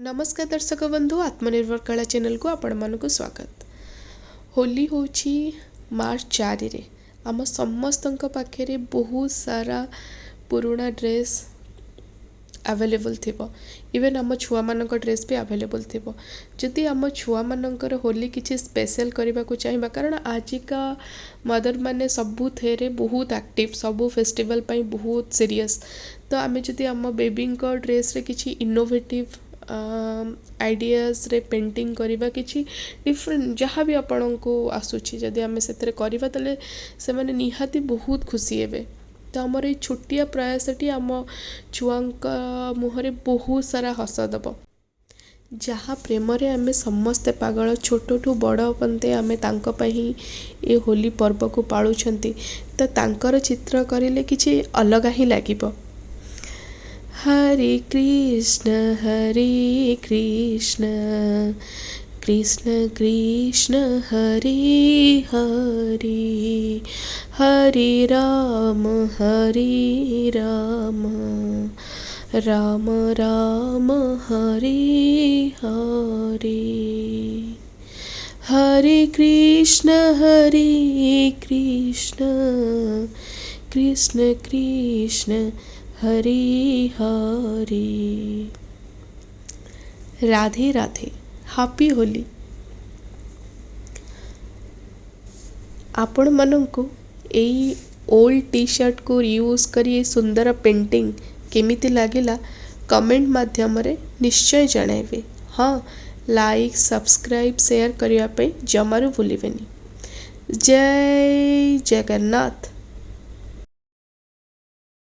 नमस्कार दर्शक बंधु आत्मनिर्भर कला चैनल को आपण मानक स्वागत। होली होची मार्च 4 रे आम समस्त पाखे बहुत सारा पुराना ड्रेस अवेलेबल थिबो। इवन आम छुआ मानक ड्रेस भी अवेलेबल थिबो। जदि आम छुआ मानकर होली किछि स्पेशल करबा को चाहिबा, कारण आजिका मदर माने सबु थेरे बहुत एक्टिव, सबु फेस्टिवल पई बहुत सीरियस। तो आमे जदि आम बेबी को ड्रेस रे किछि इनोवेटिव आइडियाज रे पेंटिंग करबा, किछि डिफरेंट जहाँ भी आपण को आसुछि, जदि आमे सेतरे करबा तले से माने निहाती बहुत खुशी हेबे। तो आमर ये छोटिया प्रयासटी आम छुआंका मुहरे बहुत सारा हस दब। जहाँ प्रेम रे आमे समस्ते पागल, छोटू बड़ पन्ते आमे तांको पही ये होली पर्व को पालुछंती। तो तांकर चित्र करिले किछि अलग ही लागिबो। हरे कृष्ण कृष्ण कृष्ण हरे हरे, हरे राम राम राम हरे हरे। हरे कृष्ण कृष्ण कृष्ण हरे हरे। राधे राधे, हैप्पी होली। आपण मानंकु एई ओल्ड टी शर्ट को यूज करी सुंदर पेंटिंग केमिति लागिला कमेंट माध्यम रे निश्चय जणाइबे। हाँ, लाइक सब्सक्राइब शेयर करने जमारू भूलिबेनी। जय जगन्नाथ।